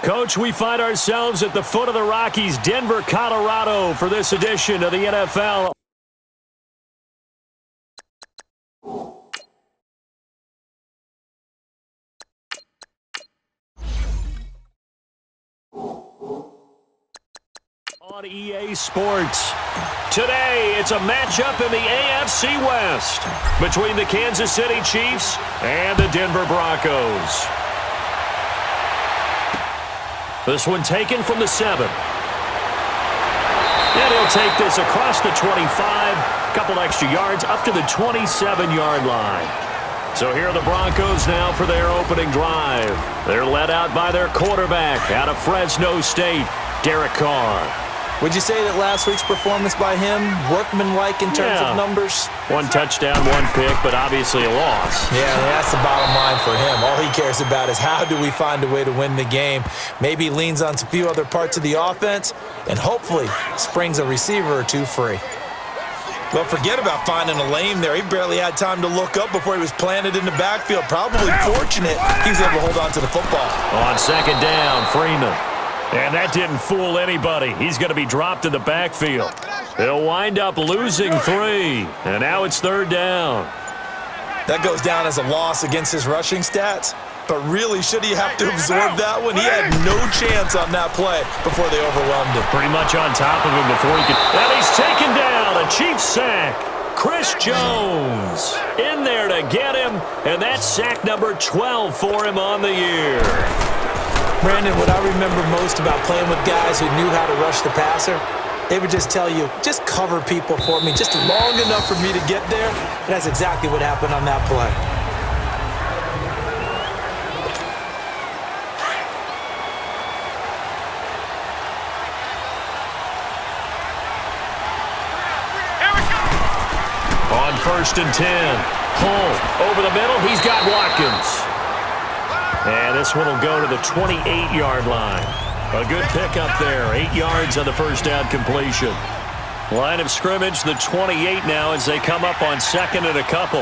Coach, we find ourselves at the foot of the Rockies, Denver, Colorado, for this edition of the NFL. On EA Sports. Today, it's a matchup in the AFC West between the Kansas City Chiefs and the Denver Broncos. This one taken from the 7. And he'll take this across the 25, couple extra yards up to the 27-yard line. So here are the Broncos now for their opening drive. They're led out by their quarterback out of Fresno State, Derek Carr. Would you say that last week's performance by him, workmanlike in terms of numbers? One touchdown, one pick, but obviously a loss. Yeah, that's the bottom line for him. All he cares about is how do we find a way to win the game. Maybe leans on a few other parts of the offense, and hopefully springs a receiver or two free. Well, forget about finding a lane there. He barely had time to look up before he was planted in the backfield. Probably fortunate he was able to hold on to the football. On second down, Freeman. And that didn't fool anybody. He's going to be dropped in the backfield. He'll wind up losing 3. And now it's third down. That goes down as a loss against his rushing stats. But really, should he have to absorb that one? He had no chance on that play before they overwhelmed him. Pretty much on top of him before he could. And he's taken down. A Chiefs sack. Chris Jones in there to get him. And that's sack number 12 for him on the year. Brandon, what I remember most about playing with guys who knew how to rush the passer, they would just tell you, just cover people for me, just long enough for me to get there. And that's exactly what happened on that play. On first and 10, Hull over the middle. He's got Watkins. And this one will go to the 28-yard line. A good pickup there. 8 yards on the first down completion. Line of scrimmage, the 28 now as they come up on second and a couple.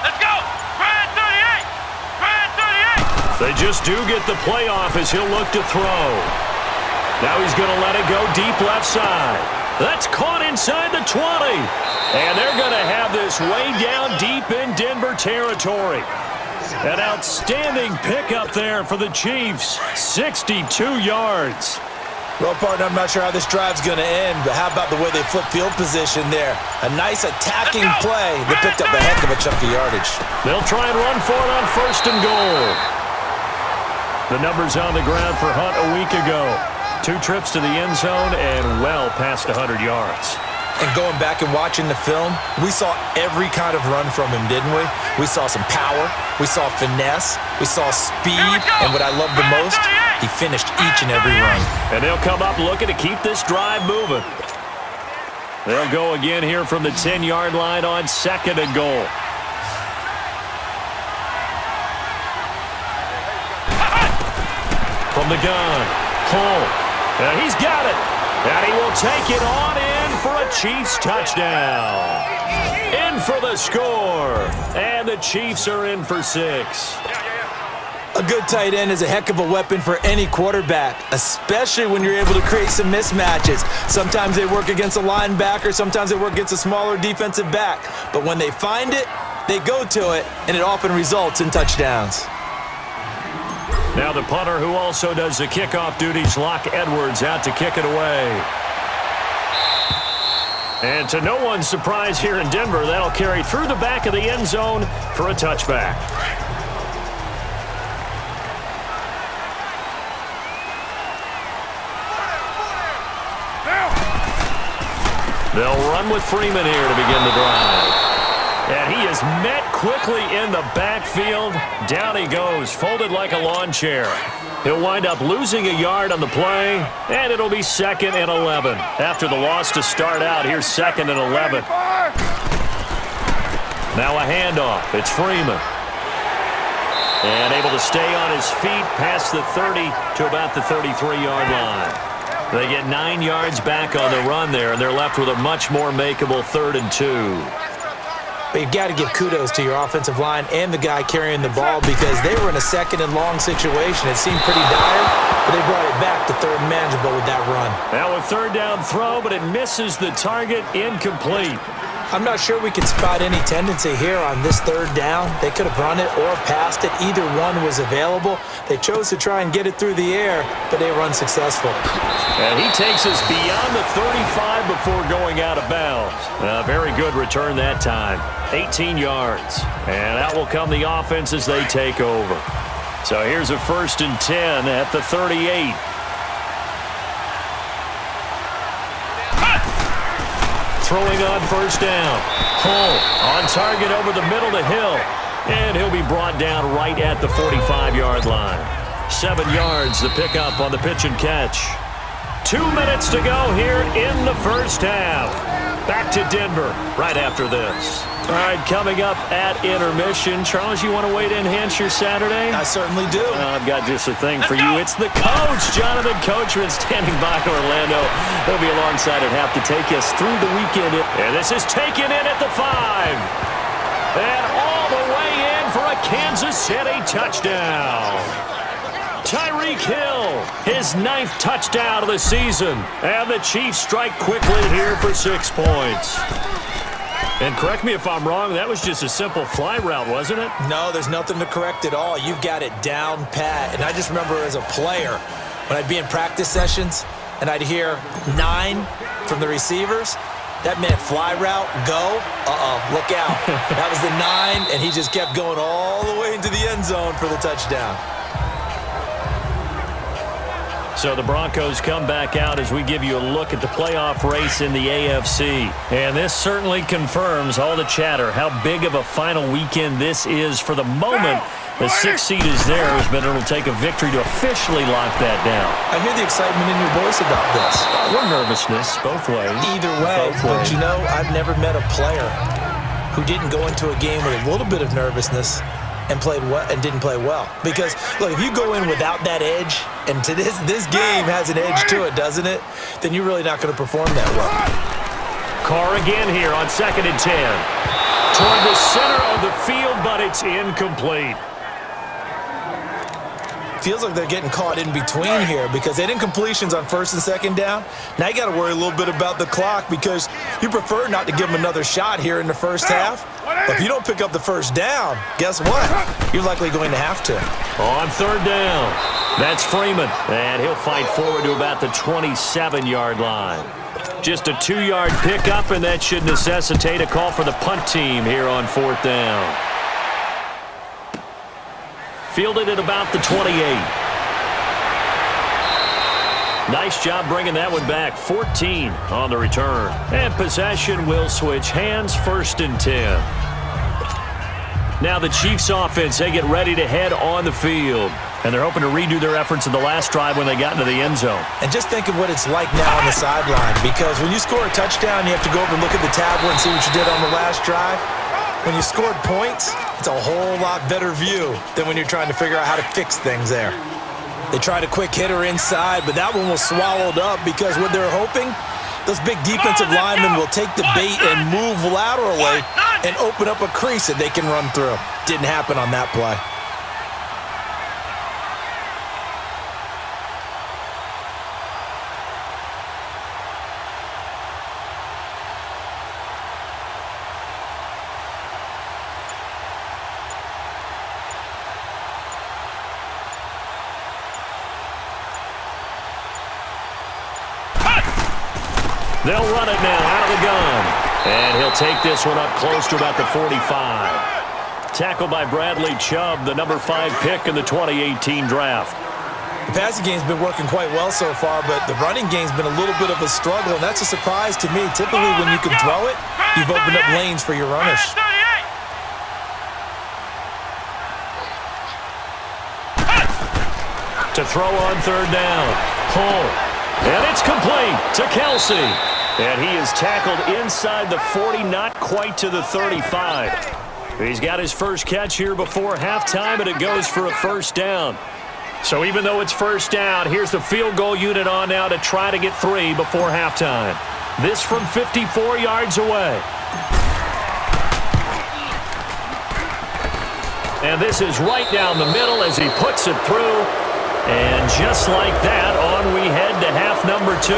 Let's go! Brad 38! Brad 38! They just do get the play off as he'll look to throw. Now he's going to let it go deep left side. That's caught inside the 20. And they're going to have this way down deep in Denver territory. An outstanding pickup there for the Chiefs. 62 yards. Well, partner, I'm not sure how this drive's going to end, but how about the way they flip field position there? A nice attacking play that picked up a heck of a chunk of yardage. They'll try and run for it on first and goal. The numbers on the ground for Hunt a week ago. 2 trips to the end zone and well past 100 yards. And going back and watching the film, we saw every kind of run from him, didn't we? We saw some power, we saw finesse, we saw speed, and what I love the most, he finished each and every run. And they'll come up looking to keep this drive moving. They'll go again here from the 10-yard line on second and goal. From the gun, Hull. And he's got it. And he will take it on in for a Chiefs touchdown. In for the score. And the Chiefs are in for 6. A good tight end is a heck of a weapon for any quarterback, especially when you're able to create some mismatches. Sometimes they work against a linebacker, sometimes they work against a smaller defensive back. But when they find it, they go to it, and it often results in touchdowns. Now the punter who also does the kickoff duties, Locke Edwards, out to kick it away. And to no one's surprise here in Denver, that'll carry through the back of the end zone for a touchback. They'll run with Freeman here to begin the drive. And he is met quickly in the backfield. Down he goes, folded like a lawn chair. He'll wind up losing a yard on the play, and it'll be 2nd and 11. After the loss to start out, here's 2nd and 11. Now a handoff. It's Freeman. And able to stay on his feet past the 30 to about the 33-yard line. They get 9 yards back on the run there, and they're left with a much more makeable 3rd and 2. But you've got to give kudos to your offensive line and the guy carrying the ball because they were in a second and long situation. It seemed pretty dire, but they brought it back to third and manageable with that run. Now a third down throw, but it misses the target, incomplete. I'm not sure we can spot any tendency here on this third down. They could have run it or passed it. Either one was available. They chose to try and get it through the air, but they were unsuccessful. And he takes us beyond the 35 before going out of bounds. Very good return that time. 18 yards. And out will come the offense as they take over. So here's a 1st and 10 at the 38. Throwing on 1st down. Hull on target over the middle to Hill. And he'll be brought down right at the 45-yard line. 7 yards the pickup on the pitch and catch. 2 minutes to go here in the first half. Back to Denver right after this. All right, coming up at intermission. Charles, you want to wait to enhance your Saturday? I certainly do. I've got just a thing for you. It's the coach, Jonathan Coachman, standing by in Orlando. He'll be alongside at half to take us through the weekend. And this is taken in at the 5. And all the way in for a Kansas City touchdown. Tyreek Hill, his 9th touchdown of the season. And the Chiefs strike quickly here for 6 points. And correct me if I'm wrong, that was just a simple fly route, wasn't it? No, there's nothing to correct at all. You've got it down pat. And I just remember as a player, when I'd be in practice sessions and I'd hear 9 from the receivers, that meant fly route, go, look out. That was the 9, and he just kept going all the way into the end zone for the touchdown. So the Broncos come back out as we give you a look at the playoff race in the AFC. And this certainly confirms all the chatter, how big of a final weekend this is. For the moment, the 6th seed is theirs, but it'll take a victory to officially lock that down. I hear the excitement in your voice about this. Or nervousness, both ways. Either way, but you know, I've never met a player who didn't go into a game with a little bit of nervousness and didn't play well. Because, look, if you go in without that edge, and to this game has an edge to it, doesn't it? Then you're really not going to perform that well. Carr again here on 2nd and 10. Toward the center of the field, but it's incomplete. Feels like they're getting caught in between here because they didn't completions on 1st and 2nd down. Now you got to worry a little bit about the clock because you prefer not to give them another shot here in the first half. But if you don't pick up the 1st down, guess what? You're likely going to have to. On 3rd down, that's Freeman. And he'll fight forward to about the 27-yard line. Just a 2-yard pickup, and that should necessitate a call for the punt team here on 4th down. Fielded at about the 28. Nice job bringing that one back. 14 on the return. And possession will switch hands. 1st and 10. Now the Chiefs offense, they get ready to head on the field. And they're hoping to redo their efforts in the last drive when they got into the end zone. And just think of what it's like now on the sideline. Because when you score a touchdown, you have to go over and look at the tablet and see what you did on the last drive. When you scored points, it's a whole lot better view than when you're trying to figure out how to fix things there. They tried a quick hitter inside, but that one was swallowed up because what they're hoping, those big defensive linemen will take the bait and move laterally and open up a crease that they can run through. Didn't happen on that play. They'll run it now out of the gun. And he'll take this one up close to about the 45. Tackled by Bradley Chubb, the number 5 pick in the 2018 draft. The passing game's been working quite well so far, but the running game's been a little bit of a struggle, and that's a surprise to me. Typically, when you can throw it, you've opened up lanes for your runners. To throw on 3rd down. Hull. And it's complete to Kelsey. And he is tackled inside the 40, not quite to the 35. He's got his first catch here before halftime, and it goes for a 1st down. So even though it's 1st down, here's the field goal unit on now to try to get 3 before halftime. This from 54 yards away. And this is right down the middle as he puts it through. And just like that, on we head to half number 2.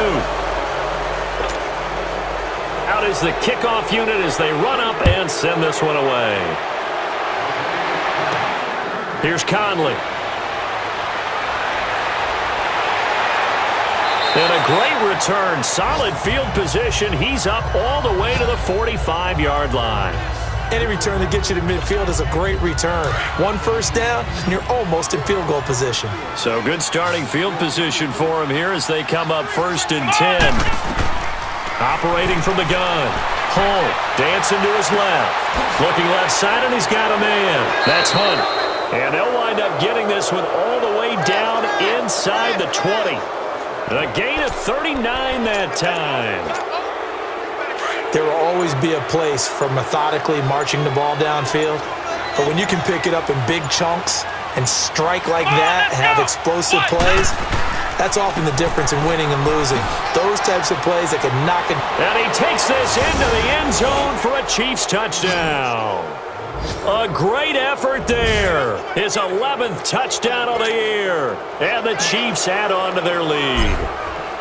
Out is the kickoff unit as they run up and send this one away. Here's Conley. And a great return. Solid field position. He's up all the way to the 45-yard line. Any return that gets you to midfield is a great return. One first down, and you're almost in field goal position. So good starting field position for him here as they come up 1st and 10. Operating from the gun. Hull dancing to his left. Looking left side, and he's got a man. That's Hunt. And they'll wind up getting this one all the way down inside the 20. A gain of 39 that time. There will always be a place for methodically marching the ball downfield. But when you can pick it up in big chunks and strike like that and have explosive plays, that's often the difference in winning and losing. Those types of plays that can knock it. And he takes this into the end zone for a Chiefs touchdown. A great effort there. His 11th touchdown of the year. And the Chiefs add on to their lead.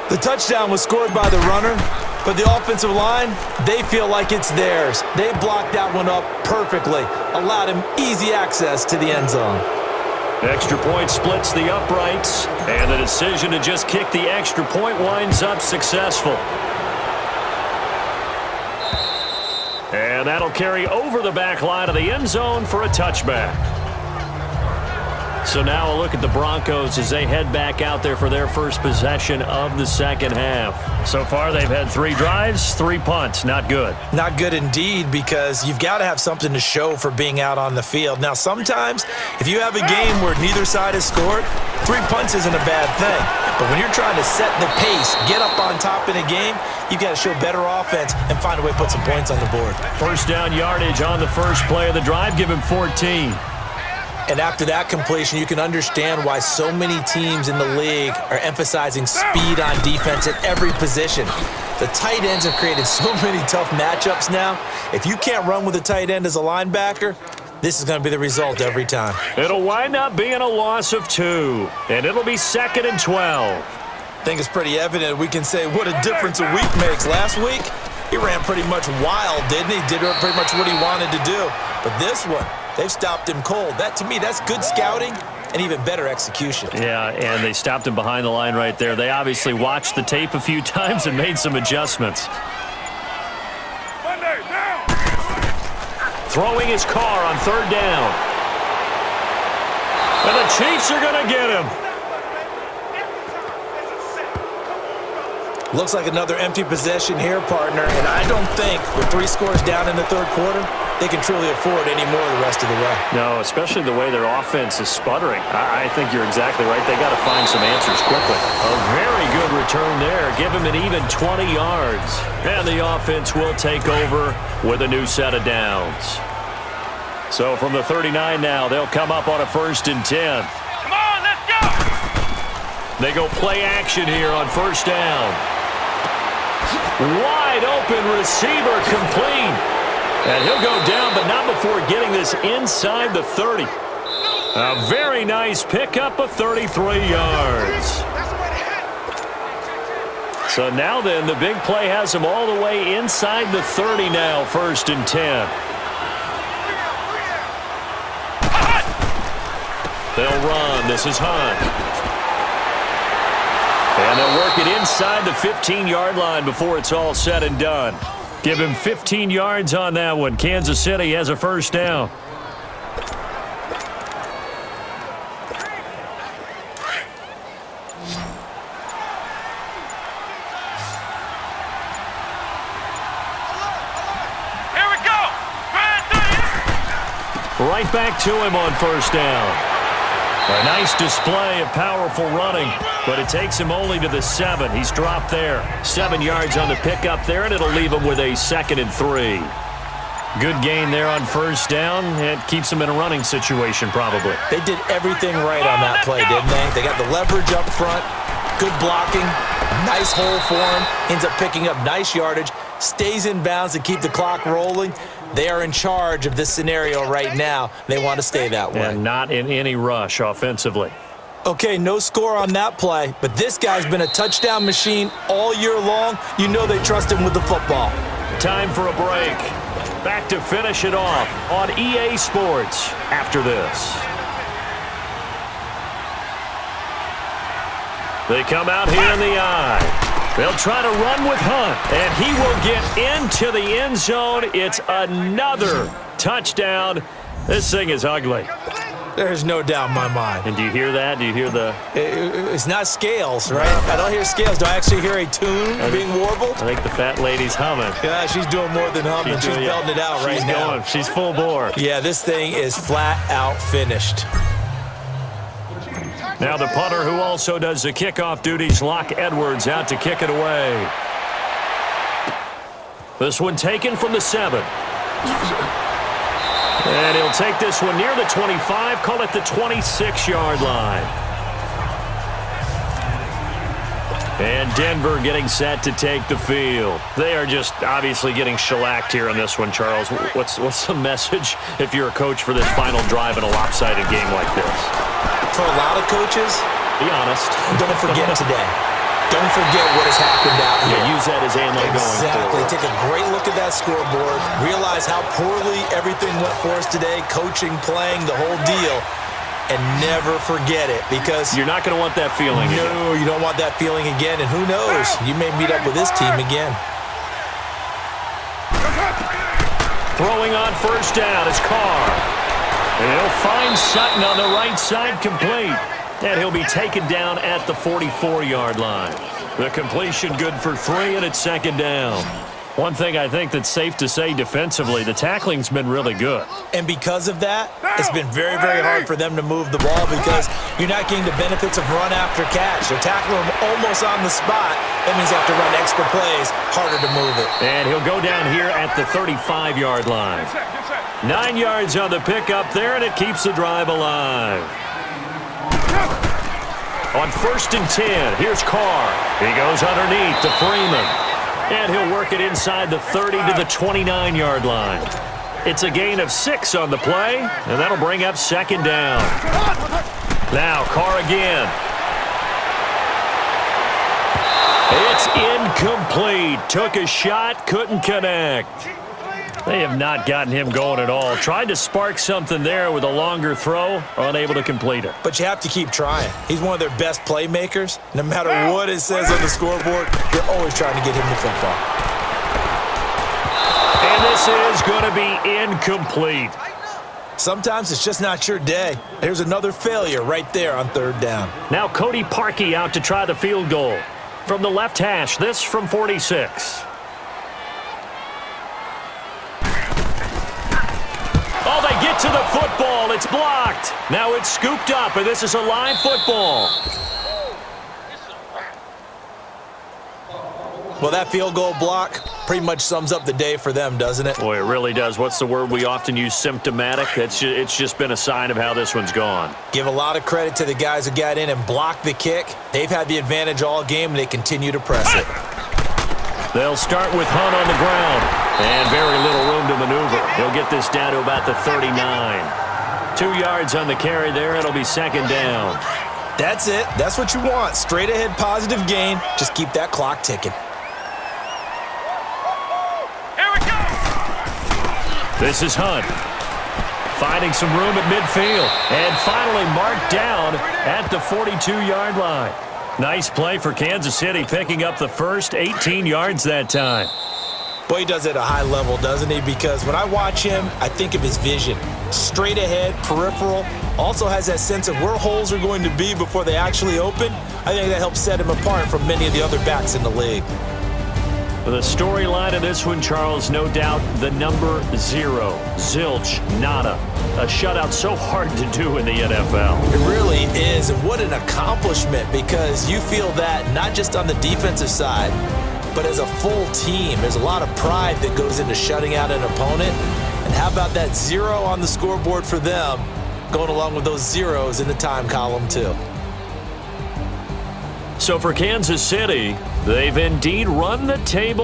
The touchdown was scored by the runner, but the offensive line, they feel like it's theirs. They blocked that one up perfectly, allowed him easy access to the end zone. Extra point splits the uprights, and the decision to just kick the extra point winds up successful. And that'll carry over the back line of the end zone for a touchback. So now a look at the Broncos as they head back out there for their first possession of the second half. So far, they've had 3 drives, 3 punts. Not good. Not good indeed, because you've got to have something to show for being out on the field. Now, sometimes, if you have a game where neither side has scored, 3 punts isn't a bad thing. But when you're trying to set the pace, get up on top in a game, you've got to show better offense and find a way to put some points on the board. First down yardage on the first play of the drive. Give him 14. And after that completion, you can understand why so many teams in the league are emphasizing speed on defense at every position. The tight ends have created so many tough matchups now. If you can't run with a tight end as a linebacker, this is going to be the result every time. It'll wind up being a loss of 2, and it'll be 2nd and 12. I think it's pretty evident we can say what a difference a week makes. Last week, he ran pretty much wild, didn't he? Did pretty much what he wanted to do. But this one, they've stopped him cold. That, to me, that's good scouting and even better execution. Yeah, and they stopped him behind the line right there. They obviously watched the tape a few times and made some adjustments. Throwing his car on 3rd down. And the Chiefs are going to get him. Looks like another empty possession here, partner. And I don't think with 3 scores down in the 3rd quarter, they can truly afford any more the rest of the way. No, especially the way their offense is sputtering. I think you're exactly right. They got to find some answers quickly. A very good return there. Give him an even 20 yards. And the offense will take over with a new set of downs. So from the 39 now, they'll come up on a 1st and 10. Come on, let's go! They go play action here on 1st down. Wide open receiver complete. And he'll go down, but not before getting this inside the 30. A very nice pickup of 33 yards. So now then, the big play has him all the way inside the 30 now, 1st and 10. They'll run. This is Hunt. And they'll work it inside the 15-yard line before it's all said and done. Give him 15 yards on that one. Kansas City has a 1st down. Here we go! Right back to him on 1st down. A nice display of powerful running, but it takes him only to the 7. He's dropped there. 7 yards on the pickup there, and it'll leave him with a 2nd and 3. Good gain there on 1st down. It keeps him in a running situation, probably. They did everything right on that play, didn't they? They got the leverage up front, good blocking, nice hole for him, ends up picking up nice yardage, stays in bounds to keep the clock rolling. They are in charge of this scenario right now. They want to stay that way. And not in any rush offensively. Okay, no score on that play, but this guy's been a touchdown machine all year long. You know they trust him with the football. Time for a break. Back to finish it off on EA Sports after this. They come out here in the eye. They'll try to run with Hunt, and he will get into the end zone. It's another touchdown. This thing is ugly. There's no doubt in my mind. And do you hear that? Do you hear the... It's not scales, right? I don't hear scales. Do I actually hear a tune being warbled? I think the fat lady's humming. Yeah, she's doing more than humming. She's belting it out right now. She's full bore. Yeah, this thing is flat out finished. Now the punter who also does the kickoff duties, Locke Edwards, out to kick it away. This one taken from the 7. And he'll take this one near the 25, call it the 26-yard line. And Denver getting set to take the field. They are just obviously getting shellacked here on this one, Charles. What's the message if you're a coach for this final drive in a lopsided game like this? For a lot of coaches, be honest. Don't forget today. Don't forget what has happened out here. Yeah, use that as ammo going forward. Exactly. Take a great look at that scoreboard. Realize how poorly everything went for us today. Coaching, playing, the whole deal. And never forget it, because you're not going to want that feeling again. No, you don't want that feeling again. And who knows? You may meet up with this team again. Throwing on first down is Carr. And he'll find Sutton on the right side, complete. And he'll be taken down at the 44-yard line. The completion good for 3, and it's second down. One thing I think that's safe to say defensively, the tackling's been really good. And because of that, it's been very, very hard for them to move the ball, because you're not getting the benefits of run after catch. They're tackling them almost on the spot. That means they have to run extra plays, harder to move it. And he'll go down here at the 35-yard line. 9 yards on the pickup there, and it keeps the drive alive. On first and 10, here's Carr. He goes underneath to Freeman. And he'll work it inside the 30 to the 29-yard line. It's a gain of 6 on the play, and that'll bring up second down. Now Carr again. It's incomplete. Took a shot, couldn't connect. They have not gotten him going at all. Tried to spark something there with a longer throw, unable to complete it. But you have to keep trying. He's one of their best playmakers. No matter what it says on the scoreboard, you're always trying to get him the football. And this is going to be incomplete. Sometimes it's just not your day. Here's another failure right there on third down. Now Cody Parkey out to try the field goal. From the left hash, this from 46. Oh, they get to the football. It's blocked. Now it's scooped up, and this is a live football. Well, that field goal block pretty much sums up the day for them, doesn't it? Boy, it really does. What's the word we often use? Symptomatic. It's just been a sign of how this one's gone. Give a lot of credit to the guys who got in and blocked the kick. They've had the advantage all game, and they continue to press it. They'll start with Hunt on the ground, and very little room to maneuver. He'll get this down to about the 39. 2 yards on the carry there. It'll be second down. That's it. That's what you want. Straight ahead positive gain. Just keep that clock ticking. Here we go! This is Hunt. Finding some room at midfield. And finally marked down at the 42-yard line. Nice play for Kansas City, picking up the first 18 yards that time. Boy, he does it at a high level, doesn't he? Because when I watch him, I think of his vision. Straight ahead, peripheral. Also has that sense of where holes are going to be before they actually open. I think that helps set him apart from many of the other backs in the league. The storyline of this one, Charles, no doubt the number 0. Zilch, nada. A shutout so hard to do in the NFL. It really is, and what an accomplishment, because you feel that not just on the defensive side, but as a full team. There's a lot of pride that goes into shutting out an opponent. And how about that 0 on the scoreboard for them, going along with those zeros in the time column too. So for Kansas City, they've indeed run the table.